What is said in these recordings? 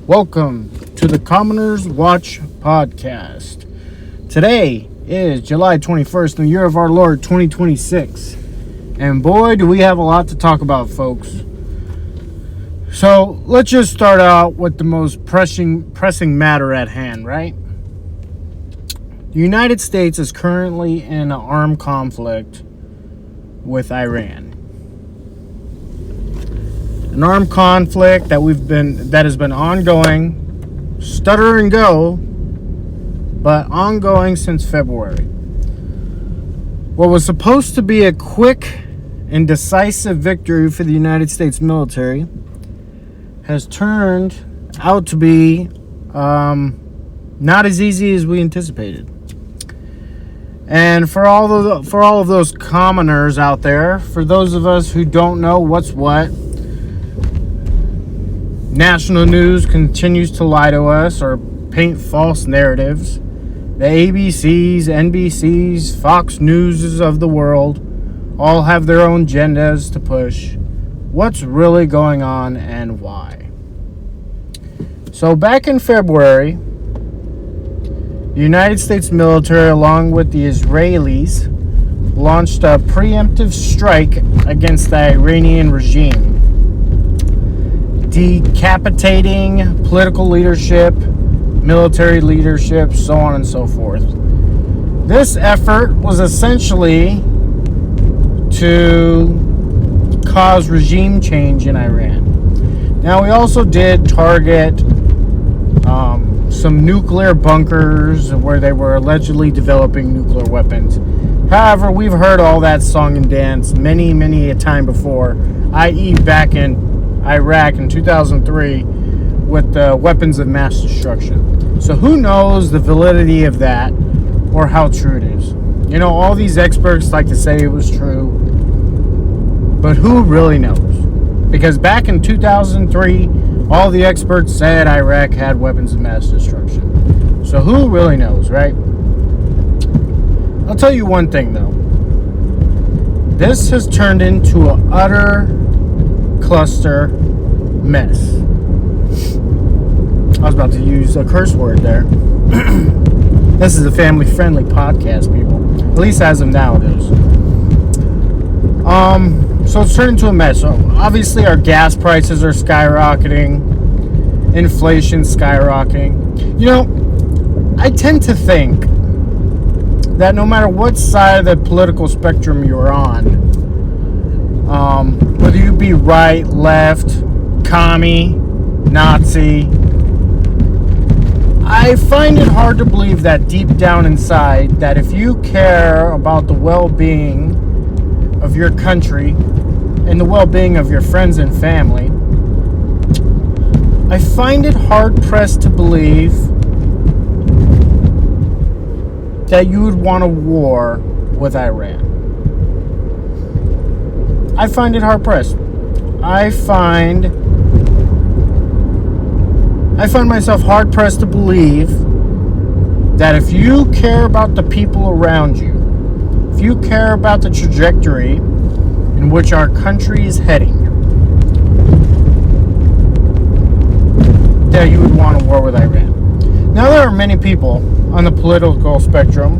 Welcome to the Commoners Watch podcast. Today is July 21st, in the year of our Lord 2026. And boy, do we have a lot to talk about, folks. So let's just start out with the most pressing matter at hand, right? The United States is currently in an armed conflict with Iran. An armed conflict that has been ongoing, stutter and go, but ongoing since February. What was supposed to be a quick and decisive victory for the United States military has turned out to be not as easy as we anticipated. And for all of those commoners out there, for those of us who don't know what's what, national news continues to lie to us or paint false narratives. The ABCs, NBCs, Fox Newses of the world all have their own agendas to push. What's really going on and why? So back in February, the United States military, along with the Israelis, launched a preemptive strike against the Iranian regime, decapitating political leadership, military leadership, so on and so forth. This effort was essentially to cause regime change in Iran. Now, we also did target some nuclear bunkers where they were allegedly developing nuclear weapons. However, we've heard all that song and dance many a time before, i.e. back in Iraq in 2003 with the weapons of mass destruction. So who knows the validity of that or how true it is? You know, all these experts like to say it was true, but who really knows? Because back in 2003, all the experts said Iraq had weapons of mass destruction. So who really knows, right? I'll tell you one thing though. This has turned into an utter cluster mess. I was about to use a curse word there. This is a family-friendly podcast, people. At least as of now, it is. So it's turned into a mess. So obviously, our gas prices are skyrocketing. Inflation's skyrocketing. You know, I tend to think that no matter what side of the political spectrum you're on, whether you be right, left, commie, Nazi, I find it hard to believe that deep down inside, that if you care about the well-being of your country and the well-being of your friends and family, I find it hard-pressed to believe that you would want a war with Iran. I find it hard-pressed. I find myself hard-pressed to believe that if you care about the people around you, if you care about the trajectory in which our country is heading, that you would want a war with Iran. Now, there are many people on the political spectrum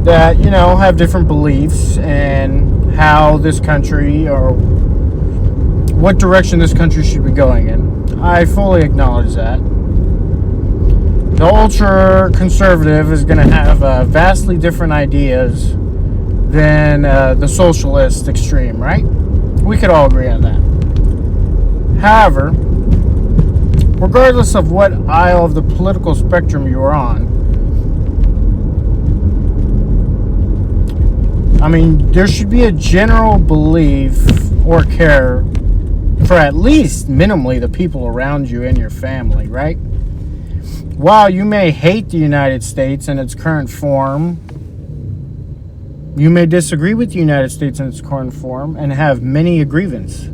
that, you know, have different beliefs and how this country or what direction this country should be going in. I fully acknowledge that. The ultra-conservative is going to have vastly different ideas than the socialist extreme, right? We could all agree on that. However, regardless of what aisle of the political spectrum you're on, I mean, there should be a general belief or care for at least minimally the people around you and your family, right? While you may hate the United States in its current form, you may disagree with the United States in its current form and have many grievances.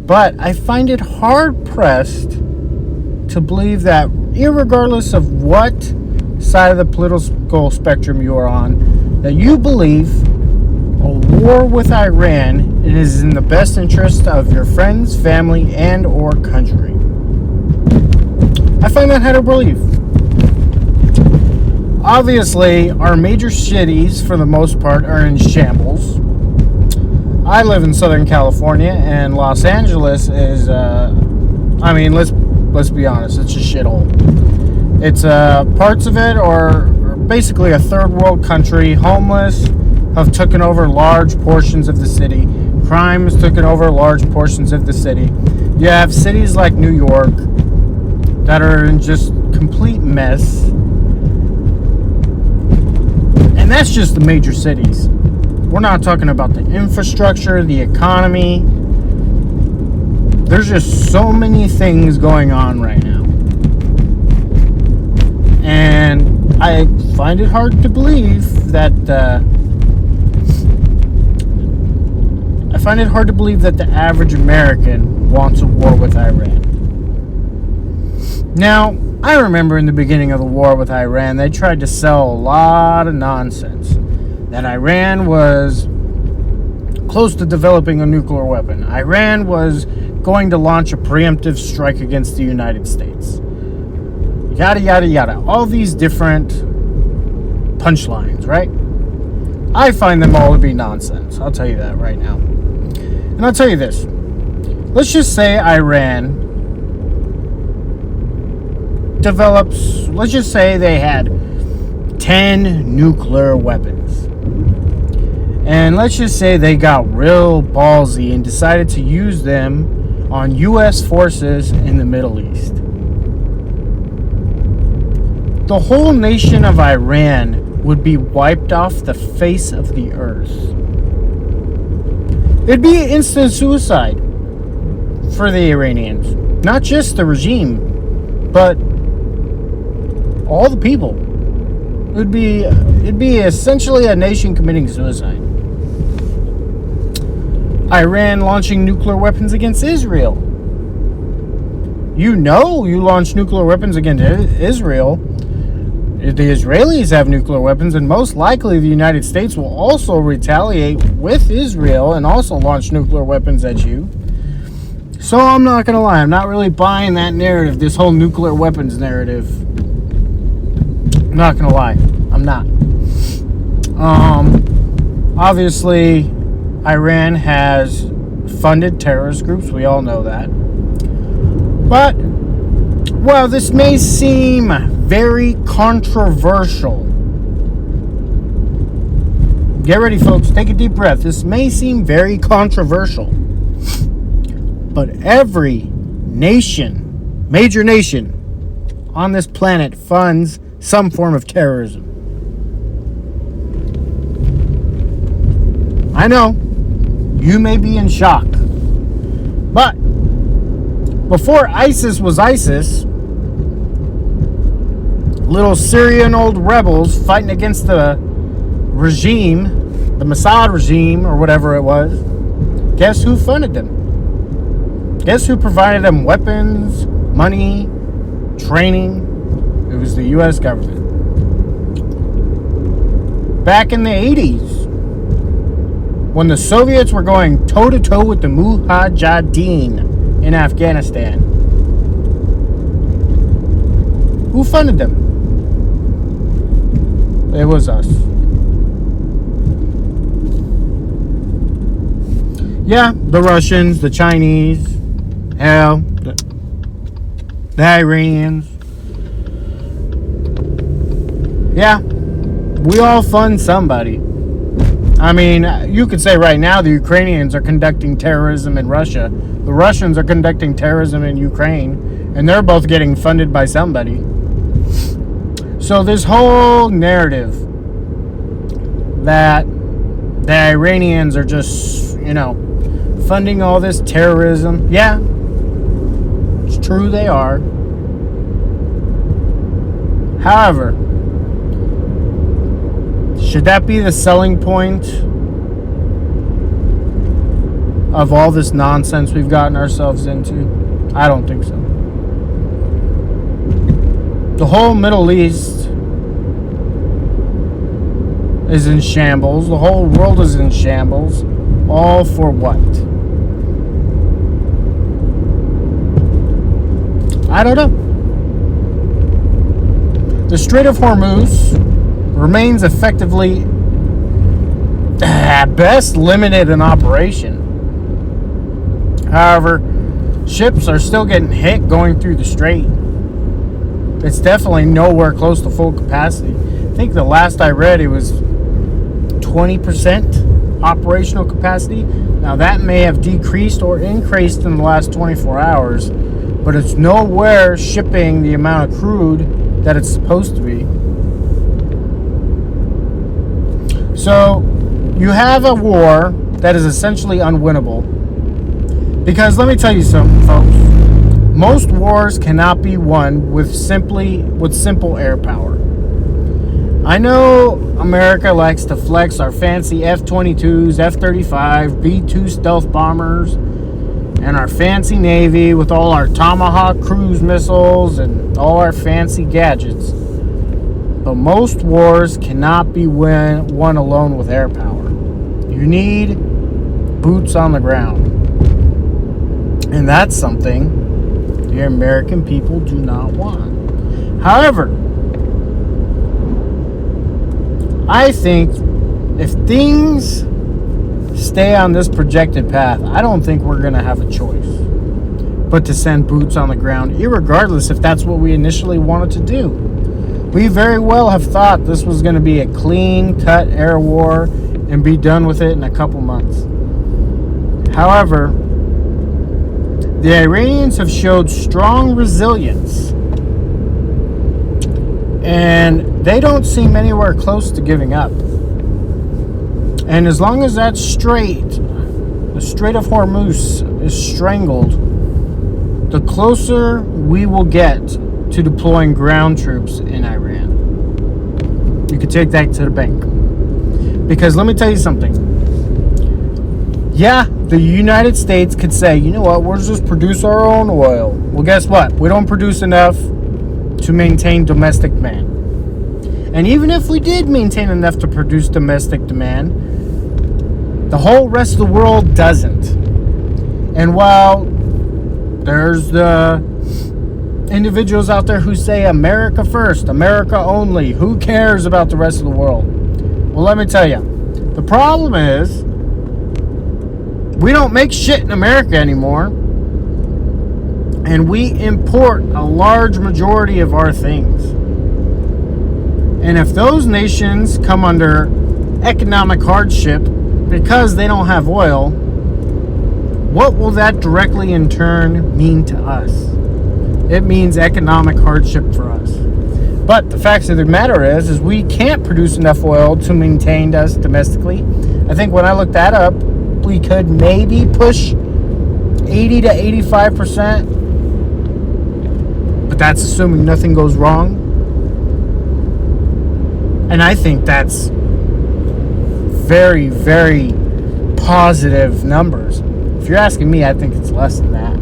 But I find it hard-pressed to believe that irregardless of what side of the political spectrum you are on, that you believe a war with Iran is in the best interest of your friends, family, and or country. I find that hard to believe. Obviously, our major cities, for the most part, are in shambles. I live in Southern California, and Los Angeles is, let's be honest, it's a shithole. It's parts of it are basically a third world country. Homeless have taken over large portions of the city. Crime has taken over large portions of the city. You have cities like New York that are in just complete mess. And that's just the major cities. We're not talking about the infrastructure, the economy. There's just so many things going on right now. And I find it hard to believe that the average American wants a war with Iran. Now, I remember in the beginning of the war with Iran, they tried to sell a lot of nonsense. That Iran was close to developing a nuclear weapon. Iran was going to launch a preemptive strike against the United States. Yada, yada, yada. All these different punchlines, right? I find them all to be nonsense. I'll tell you that right now. And I'll tell you this. Let's just say Iran develops, let's just say they had 10 nuclear weapons. And let's just say they got real ballsy and decided to use them on U.S. forces in the Middle East. The whole nation of Iran would be wiped off the face of the earth. It'd be instant suicide for the Iranians. Not just the regime, but all the people. It'd be essentially a nation committing suicide. Iran launching nuclear weapons against Israel. You launch nuclear weapons against Israel. The Israelis have nuclear weapons, and most likely the United States will also retaliate with Israel and also launch nuclear weapons at you. So I'm not going to lie, I'm not really buying that narrative, this whole nuclear weapons narrative. I'm not going to lie, I'm not. Obviously, Iran has funded terrorist groups, we all know that. But, well, this may seem very controversial. Get ready, folks. Take a deep breath. This may seem very controversial. But every nation, major nation on this planet funds some form of terrorism. I know. You may be in shock. But before ISIS was ISIS, little Syrian old rebels fighting against the regime, the Mossad regime, or whatever it was, guess who funded them? Guess who provided them weapons, money, training? It was the U.S. government. Back in the 80s, when the Soviets were going toe-to-toe with the Mujahideen in Afghanistan, who funded them? It was us. Yeah, the Russians, the Chinese, hell, the Iranians. Yeah, we all fund somebody. I mean, you could say right now the Ukrainians are conducting terrorism in Russia. The Russians are conducting terrorism in Ukraine. And they're both getting funded by somebody. So this whole narrative that the Iranians are just, funding all this terrorism. Yeah, it's true they are. However, should that be the selling point of all this nonsense we've gotten ourselves into? I don't think so. The whole Middle East is in shambles. The whole world is in shambles. All for what? I don't know. The Strait of Hormuz remains effectively, at best, limited in operation. However, ships are still getting hit going through the strait. It's definitely nowhere close to full capacity. I think the last I read it was 20% operational capacity. Now that may have decreased or increased in the last 24 hours, but it's nowhere shipping the amount of crude that it's supposed to be. So you have a war that is essentially unwinnable. Because let me tell you something, folks. Most wars cannot be won with simple air power. I know America likes to flex our fancy F-22s, F-35, B-2 stealth bombers, and our fancy Navy with all our Tomahawk cruise missiles and all our fancy gadgets. But most wars cannot be won alone with air power. You need boots on the ground. And that's something the American people do not want. However, I think if things stay on this projected path, I don't think we're going to have a choice but to send boots on the ground, irregardless if that's what we initially wanted to do. We very well have thought this was going to be a clean-cut air war and be done with it in a couple months. However, the Iranians have showed strong resilience, and they don't seem anywhere close to giving up. And as long as that strait, the Strait of Hormuz, is strangled, the closer we will get to deploying ground troops in Iran. You could take that to the bank. Because let me tell you something. Yeah, the United States could say, you know what, we'll just produce our own oil. Well, guess what? We don't produce enough to maintain domestic demand. And even if we did maintain enough to produce domestic demand, the whole rest of the world doesn't. And while there's the individuals out there who say America first, America only, who cares about the rest of the world? Well, let me tell you, the problem is we don't make shit in America anymore, and we import a large majority of our things. And if those nations come under economic hardship because they don't have oil, what will that directly in turn mean to us? It means economic hardship for us. But the fact of the matter is we can't produce enough oil to maintain us domestically. I think when I looked that up, we could maybe push 80 to 85%, but that's assuming nothing goes wrong. And I think that's very, very positive numbers. If you're asking me, I think it's less than that.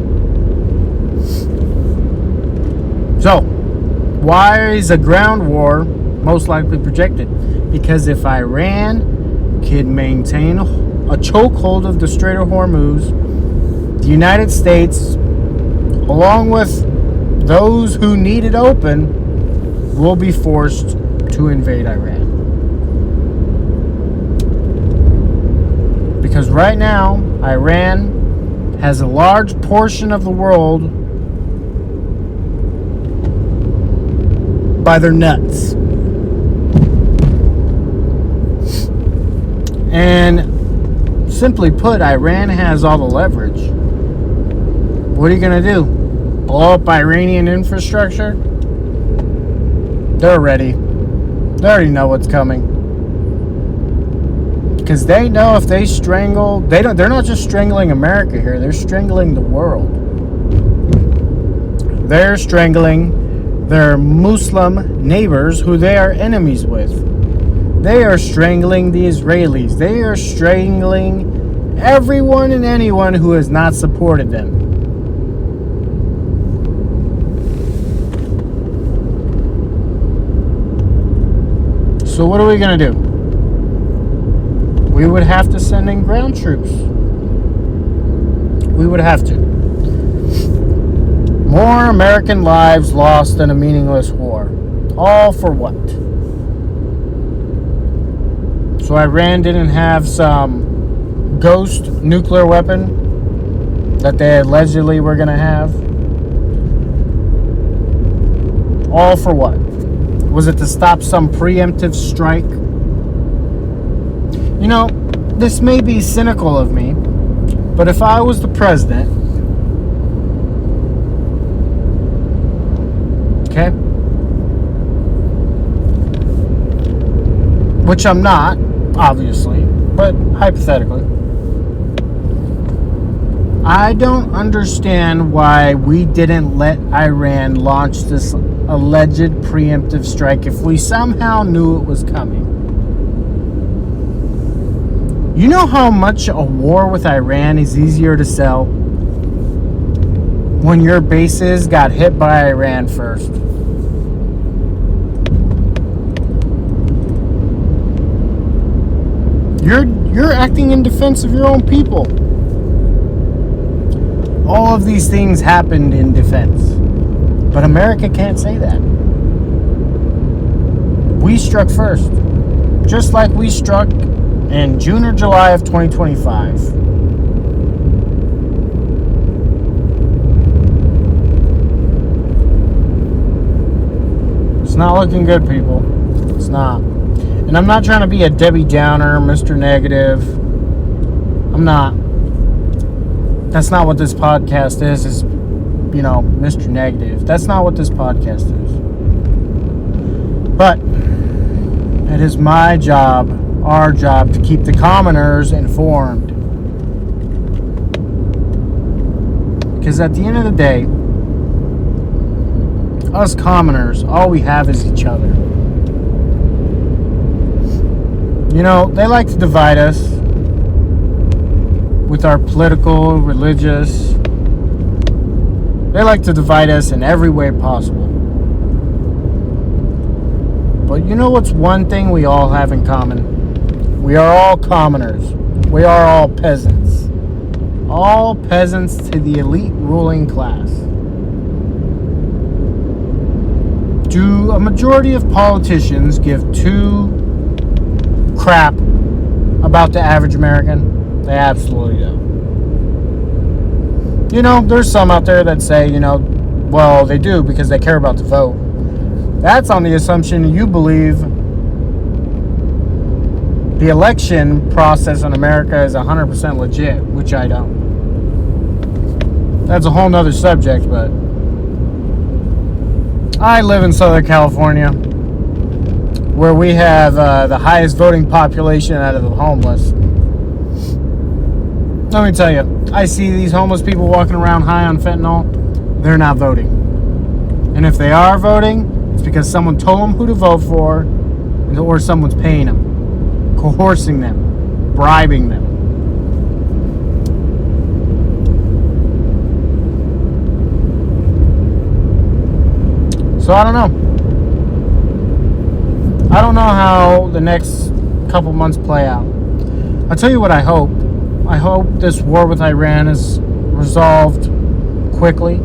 So, why is a ground war most likely projected? Because if Iran can maintain a chokehold of the Strait of Hormuz, the United States, along with those who need it open, will be forced to invade Iran. Because right now, Iran has a large portion of the world by their nuts. And simply put, Iran has all the leverage. What are you going to do? Blow up Iranian infrastructure? They're ready. They already know what's coming. Because they know if they strangle, they're not just strangling America here, they're strangling the world. They're strangling their Muslim neighbors who they are enemies with. They are strangling the Israelis. They are strangling everyone and anyone who has not supported them. So what are we going to do? we would have to send in ground troops. We would have to. More American lives lost in a meaningless war. All for what? So Iran didn't have some ghost nuclear weapon that they allegedly were going to have. All for what? Was it to stop some preemptive strike? You know, this may be cynical of me, but if I was the president, okay, which I'm not, obviously, but hypothetically, I don't understand why we didn't let Iran launch this alleged preemptive strike if we somehow knew it was coming. You know how much a war with Iran is easier to sell? When your bases got hit by Iran first. You're acting in defense of your own people. All of these things happened in defense. But America can't say that. We struck first. Just like we struck in June or July of 2025. It's not looking good, people. It's not. And I'm not trying to be a Debbie Downer, Mr. Negative. I'm not. That's not what this podcast is you know, Mr. Negative. That's not what this podcast is. But it is my job, our job, to keep the commoners informed. Because at the end of the day, us commoners, all we have is each other. You know, they like to divide us with our political, religious. They like to divide us in every way possible. But you know what's one thing we all have in common? We are all commoners. We are all peasants. All peasants to the elite ruling class. Do a majority of politicians give two crap about the average American? They absolutely do. You know, there's some out there that say, you know, well, they do because they care about the vote. That's on the assumption you believe the election process in America is 100% legit, which I don't. That's a whole nother subject, but I live in Southern California, where we have the highest voting population out of the homeless. Let me tell you, I see these homeless people walking around high on fentanyl. They're not voting. And if they are voting, it's because someone told them who to vote for, or someone's paying them, coercing them, bribing them. So I don't know. I don't know how the next couple months play out. I'll tell you what I hope. I hope this war with Iran is resolved quickly.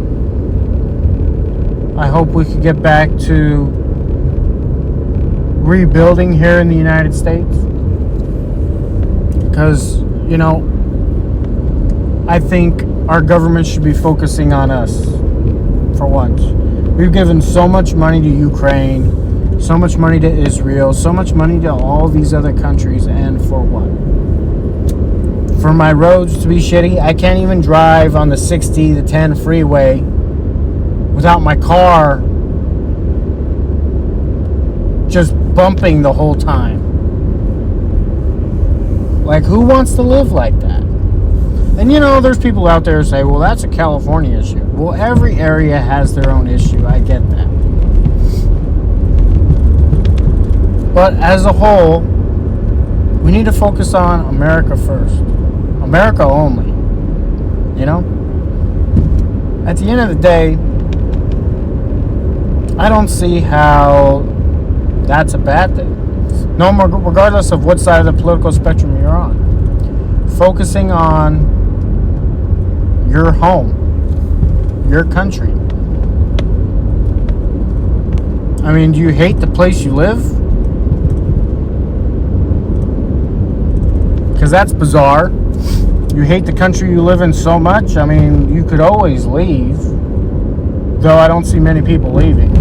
I hope we can get back to rebuilding here in the United States. Because, you know, I think our government should be focusing on us for once. We've given so much money to Ukraine, so much money to Israel, so much money to all these other countries, and for what? For my roads to be shitty? I can't even drive on the 60 to 10 freeway without my car just bumping the whole time. Like, who wants to live like that? And you know, there's people out there who say, well, that's a California issue. Well, every area has their own issue. I get that. But as a whole, we need to focus on America first. America only. You know? At the end of the day, I don't see how that's a bad thing. No, regardless of what side of the political spectrum you're on. Focusing on your home, your country. I mean, do you hate the place you live? Because that's bizarre. You hate the country you live in so much. I mean, you could always leave. Though I don't see many people leaving.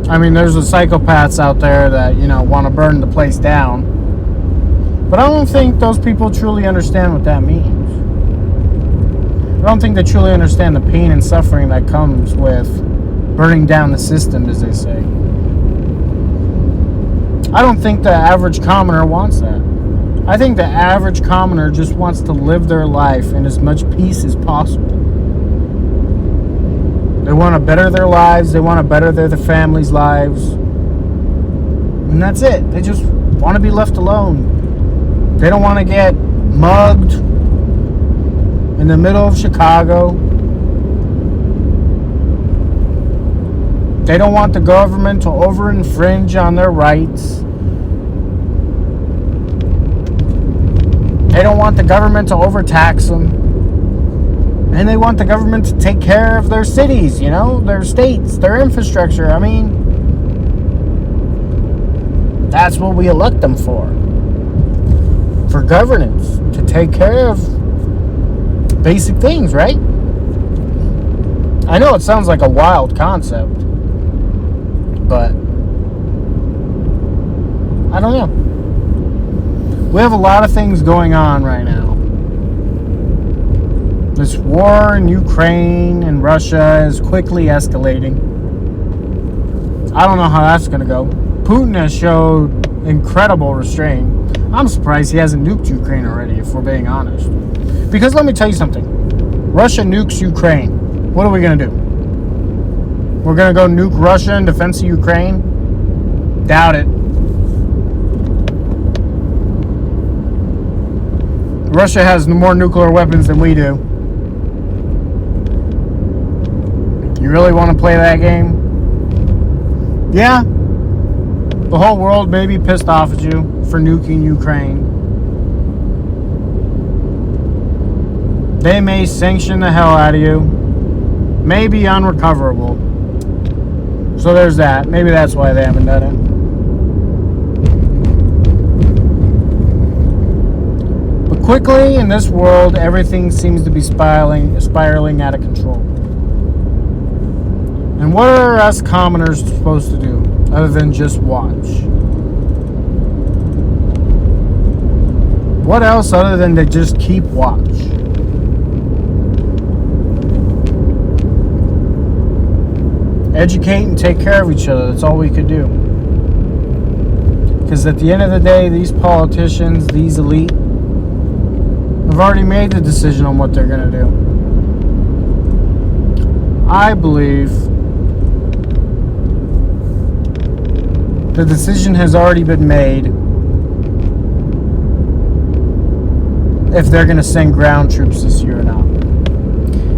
I mean, there's the psychopaths out there that, want to burn the place down. But I don't think those people truly understand what that means. I don't think they truly understand the pain and suffering that comes with burning down the system, as they say. I don't think the average commoner wants that. I think the average commoner just wants to live their life in as much peace as possible. They want to better their lives. They want to better their families' lives. And that's it. They just want to be left alone. They don't want to get mugged in the middle of Chicago. They don't want the government to over-infringe on their rights. They don't want the government to overtax them. And they want the government to take care of their cities, their states, their infrastructure. I mean, that's what we elect them for. For governance, to take care of basic things, right? I know it sounds like a wild concept, but I don't know. We have a lot of things going on right now. This war in Ukraine and Russia is quickly escalating. I don't know how that's going to go. Putin has showed incredible restraint. I'm surprised he hasn't nuked Ukraine already, if we're being honest. Because let me tell you something. Russia nukes Ukraine. What are we going to do? We're going to go nuke Russia in defense of Ukraine? Doubt it. Russia has more nuclear weapons than we do. You really want to play that game? Yeah. The whole world may be pissed off at you for nuking Ukraine. They may sanction the hell out of you. May be unrecoverable. So there's that. Maybe that's why they haven't done it. But quickly in this world, everything seems to be spiraling out of control. And what are us commoners supposed to do other than just watch? What else other than to just keep watch? Educate and take care of each other. That's all we could do. Because at the end of the day, these politicians, these elite, have already made the decision on what they're going to do. I believe the decision has already been made if they're going to send ground troops this year or not.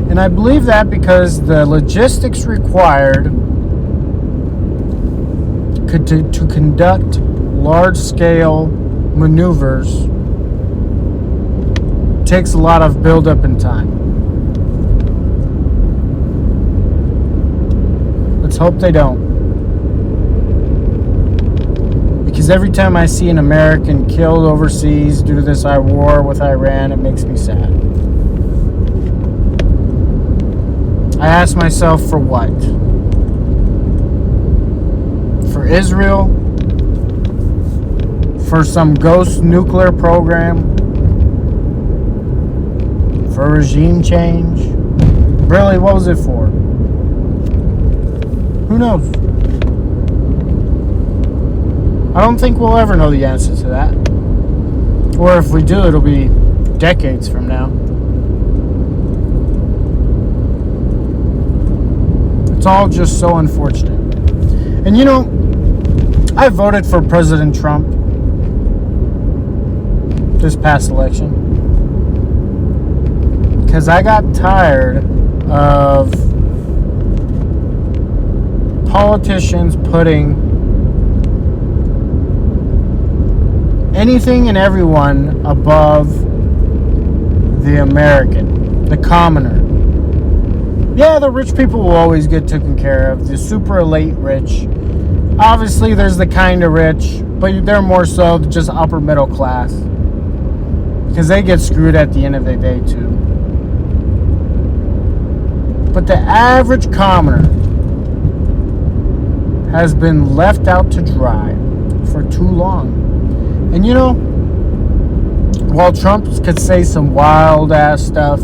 And I believe that because the logistics required to conduct large-scale maneuvers takes a lot of build-up in time. Let's hope they don't. Because every time I see an American killed overseas due to this war with Iran, it makes me sad. I ask myself, for what? For Israel? For some ghost nuclear program? For regime change? Really, what was it for? Who knows? I don't think we'll ever know the answer to that. Or if we do, it'll be decades from now. It's all just so unfortunate. And I voted for President Trump this past election because I got tired of politicians putting anything and everyone above the American, the commoner. Yeah, the rich people will always get taken care of, the super elite rich. Obviously, there's the kind of rich, but they're more so just upper middle class, because they get screwed at the end of the day too. But the average commoner has been left out to dry for too long. And you know, while Trump could say some wild ass stuff,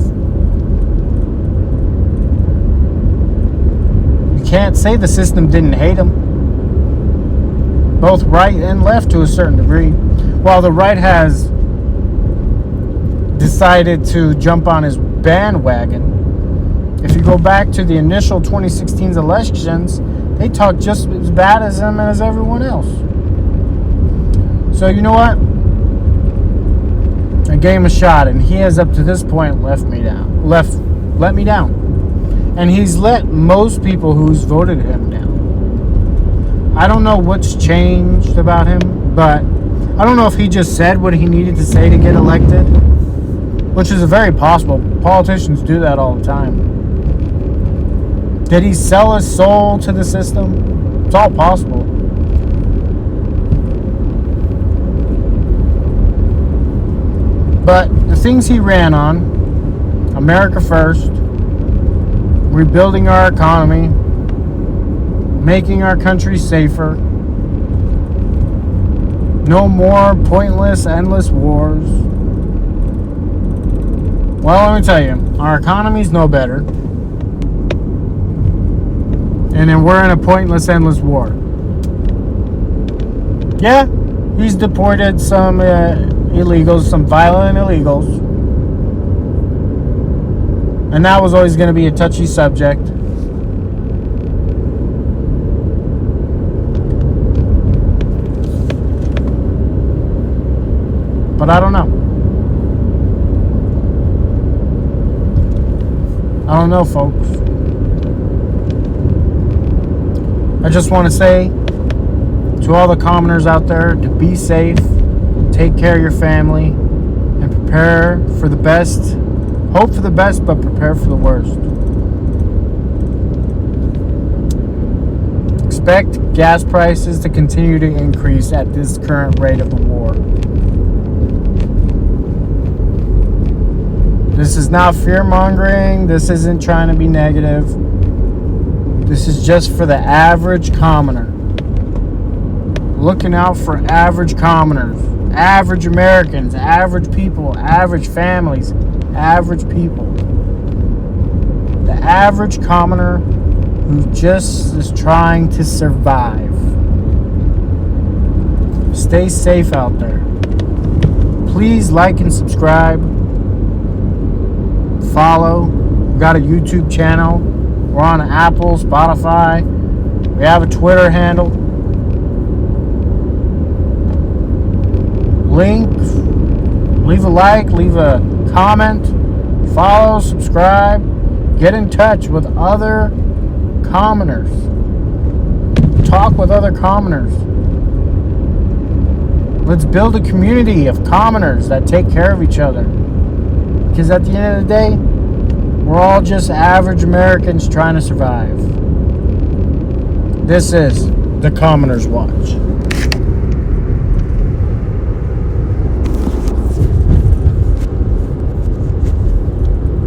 you can't say the system didn't hate him. Both right and left to a certain degree. While the right has decided to jump on his bandwagon, if you go back to the initial 2016 elections, they talked just as bad as him and as everyone else. So you know what? I gave him a shot, and he has up to this point let me down. And he's let most people who's voted him down. I don't know what's changed about him, but I don't know if he just said what he needed to say to get elected, which is very possible. Politicians do that all the time. Did he sell his soul to the system? It's all possible. But the things he ran on, America first, rebuilding our economy, making our country safer, no more pointless, endless wars. Well, let me tell you, our economy's no better. And then we're in a pointless, endless war. Yeah, he's deported some illegals, some violent illegals. And that was always going to be a touchy subject. But I don't know. I don't know, folks. I just want to say to all the commoners out there to be safe, take care of your family, and prepare for the best. Hope for the best, but prepare for the worst. Expect gas prices to continue to increase at this current rate of the war. This is not fear-mongering. This isn't trying to be negative. This is just for the average commoner. Looking out for average commoners, average Americans, average people, average families, average people. The average commoner who just is trying to survive. Stay safe out there. Please like and subscribe. Follow. We've got a YouTube channel. We're on Apple, Spotify. We have a Twitter handle. Link. Leave a like. Leave a comment. Follow. Subscribe. Get in touch with other commoners. Talk with other commoners. Let's build a community of commoners that take care of each other. Because at the end of the day, we're all just average Americans trying to survive. This is the Commoner's Watch.